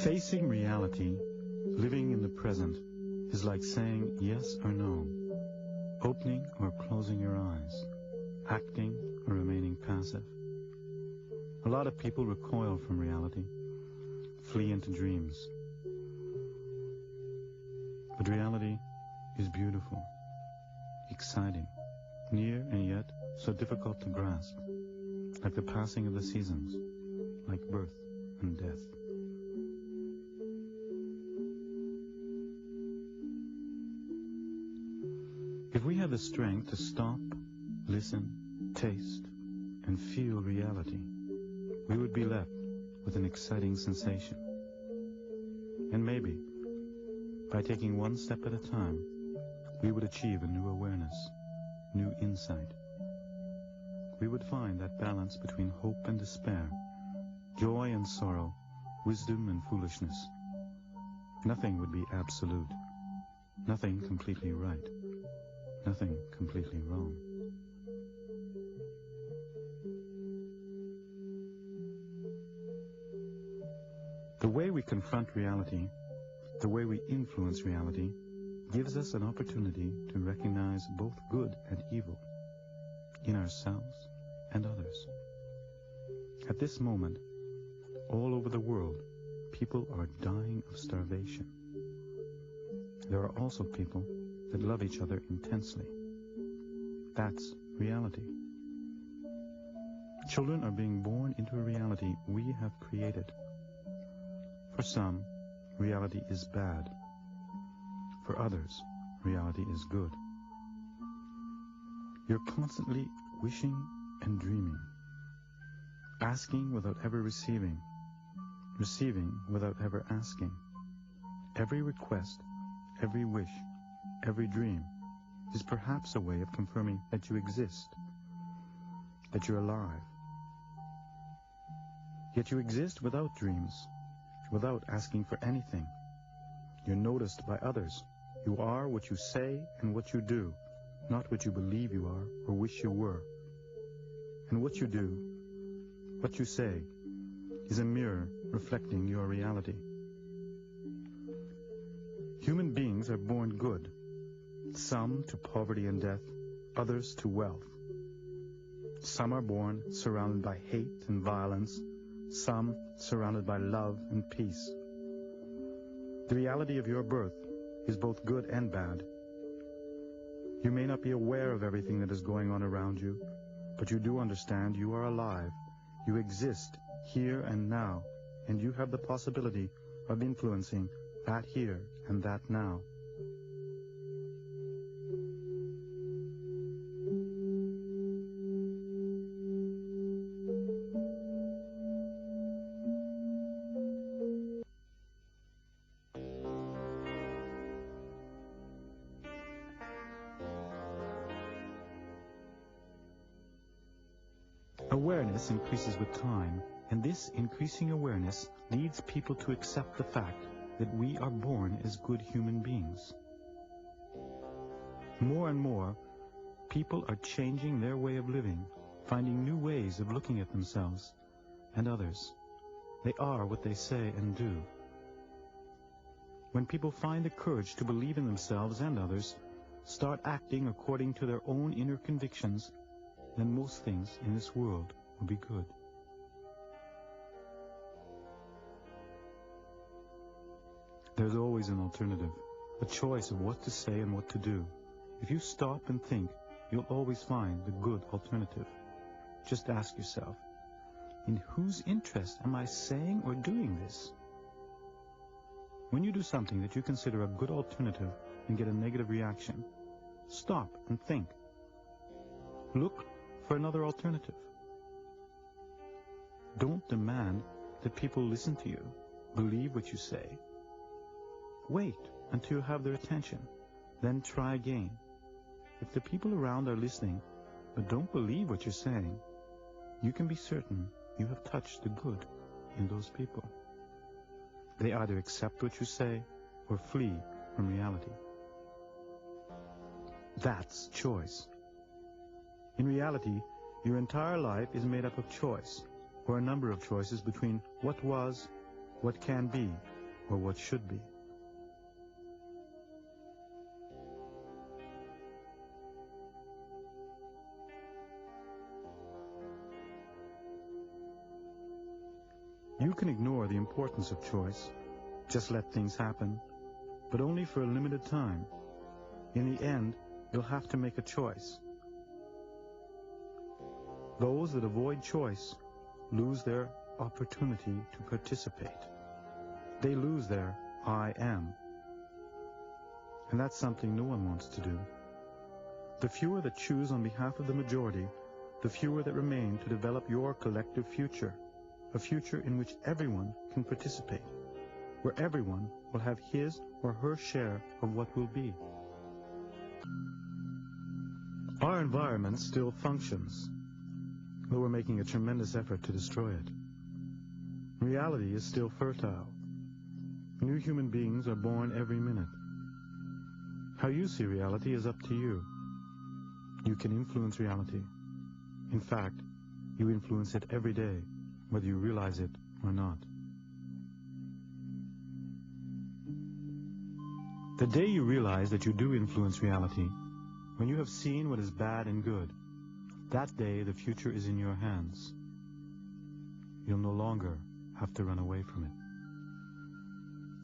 Facing reality, living in the present, is like saying yes or no, opening or closing your eyes, acting or remaining passive. A lot of people recoil from reality, flee into dreams. But reality is beautiful, exciting, near and yet so difficult to grasp, like the passing of the seasons, like birth and death. If we had the strength to stop, listen, taste, and feel reality, we would be left with an exciting sensation. And maybe, by taking one step at a time, we would achieve a new awareness, new insight. We would find that balance between hope and despair, joy and sorrow, wisdom and foolishness. Nothing would be absolute, nothing completely right, nothing completely wrong. The way we confront reality, the way we influence reality, gives us an opportunity to recognize both good and evil in ourselves and others. At this moment, all over the world, people are dying of starvation. There are also people that love each other intensely. That's reality. Children are being born into a reality we have created. For some, reality is bad. For others, reality is good. You're constantly wishing and dreaming, asking without ever receiving, receiving without ever asking. Every request, every wish, every dream is perhaps a way of confirming that you exist, that you're alive. Yet you exist without dreams, without asking for anything. You're noticed by others. You are what you say and what you do, not what you believe you are or wish you were. And what you do, what you say, is a mirror reflecting your reality. Human beings are born good, some to poverty and death, others to wealth. Some are born surrounded by hate and violence, some surrounded by love and peace. The reality of your birth is both good and bad. You may not be aware of everything that is going on around you, but you do understand you are alive. You exist here and now, and you have the possibility of influencing that here and that now. Awareness increases with time, and this increasing awareness leads people to accept the fact that we are born as good human beings. More and more, people are changing their way of living, finding new ways of looking at themselves and others. They are what they say and do. When people find the courage to believe in themselves and others, start acting according to their own inner convictions, then most things in this world will be good. There's always an alternative, a choice of what to say and what to do. If you stop and think, you'll always find the good alternative. Just ask yourself, in whose interest am I saying or doing this? When you do something that you consider a good alternative and get a negative reaction, stop and think. Look for another alternative. Don't demand that people listen to you, believe what you say. Wait until you have their attention, then try again. If the people around are listening but don't believe what you're saying, you can be certain you have touched the good in those people. They either accept what you say or flee from reality. That's choice. In reality, your entire life is made up of choice, or a number of choices between what was, what can be, or what should be. You can ignore the importance of choice, just let things happen, but only for a limited time. In the end, you'll have to make a choice. Those that avoid choice lose their opportunity to participate. They lose their I am. And that's something no one wants to do. The fewer that choose on behalf of the majority, the fewer that remain to develop your collective future, a future in which everyone can participate, where everyone will have his or her share of what will be. Our environment still functions, though we're making a tremendous effort to destroy it. Reality is still fertile. New human beings are born every minute. How you see reality is up to you. You can influence reality. In fact, you influence it every day, whether you realize it or not. The day you realize that you do influence reality, when you have seen what is bad and good, that day the future is in your hands. You'll no longer have to run away from it.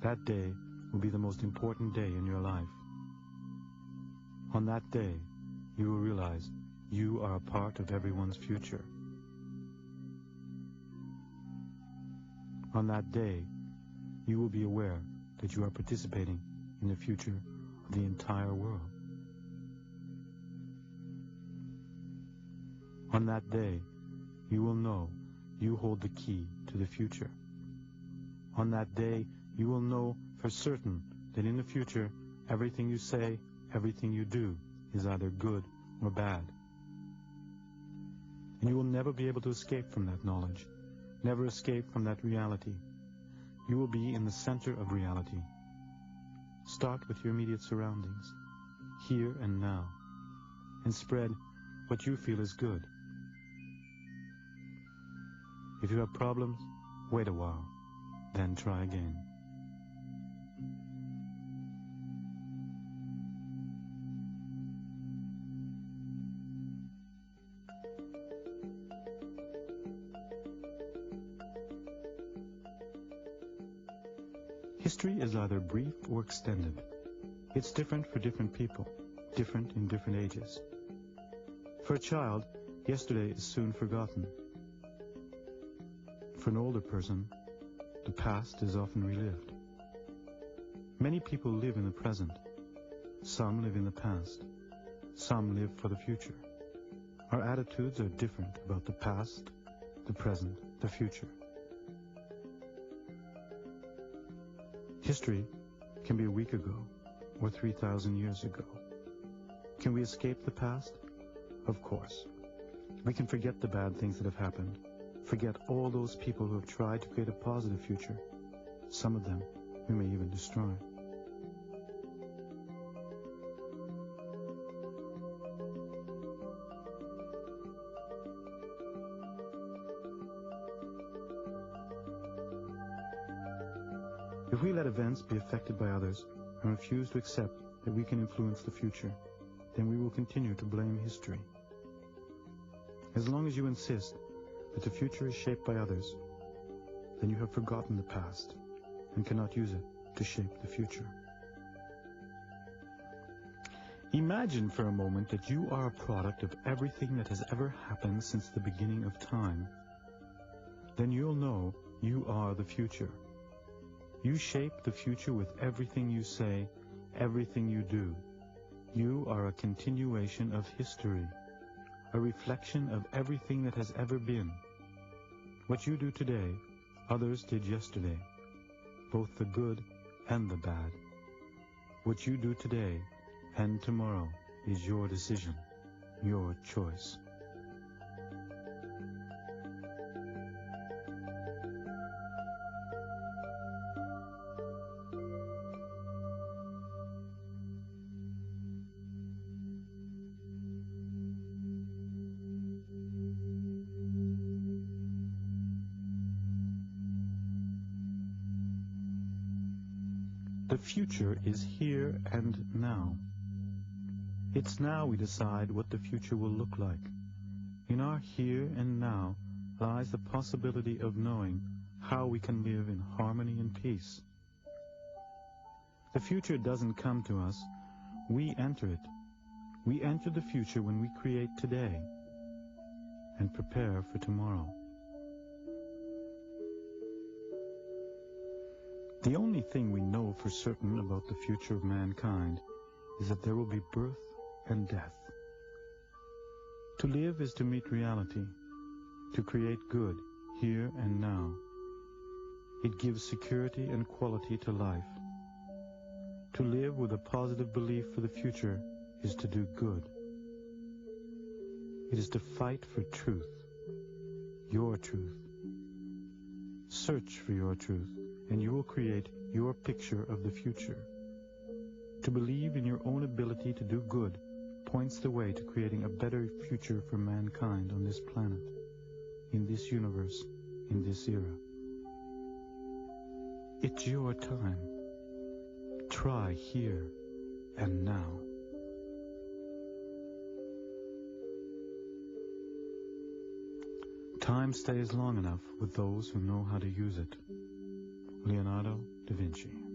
That day will be the most important day in your life. On that day, you will realize you are a part of everyone's future. On that day, you will be aware that you are participating in the future of the entire world. On that day, you will know you hold the key to the future. On that day, you will know for certain that in the future, everything you say, everything you do is either good or bad. And you will never be able to escape from that knowledge, never escape from that reality. You will be in the center of reality. Start with your immediate surroundings, here and now, and spread what you feel is good. If you have problems, wait a while, then try again. History is either brief or extended. It's different for different people, different in different ages. For a child, yesterday is soon forgotten. For an older person, the past is often relived. Many people live in the present. Some live in the past. Some live for the future. Our attitudes are different about the past, the present, the future. History can be a week ago or 3,000 years ago. Can we escape the past? Of course. We can forget the bad things that have happened. Forget all those people who have tried to create a positive future. Some of them we may even destroy. If we let events be affected by others and refuse to accept that we can influence the future, then we will continue to blame history. As long as you insist that the future is shaped by others, then you have forgotten the past and cannot use it to shape the future. Imagine for a moment that you are a product of everything that has ever happened since the beginning of time. Then you'll know you are the future. You shape the future with everything you say, everything you do. You are a continuation of history, a reflection of everything that has ever been. What you do today, others did yesterday, both the good and the bad. What you do today and tomorrow is your decision, your choice. The future is here and now. It's now we decide what the future will look like. In our here and now lies the possibility of knowing how we can live in harmony and peace. The future doesn't come to us. We enter it. We enter the future when we create today and prepare for tomorrow. The only thing we know for certain about the future of mankind is that there will be birth and death. To live is to meet reality, to create good here and now. It gives security and quality to life. To live with a positive belief for the future is to do good. It is to fight for truth, your truth. Search for your truth, and you will create your picture of the future. To believe in your own ability to do good points the way to creating a better future for mankind on this planet, in this universe, in this era. It's your time. Try here and now. Time stays long enough with those who know how to use it. Leonardo da Vinci.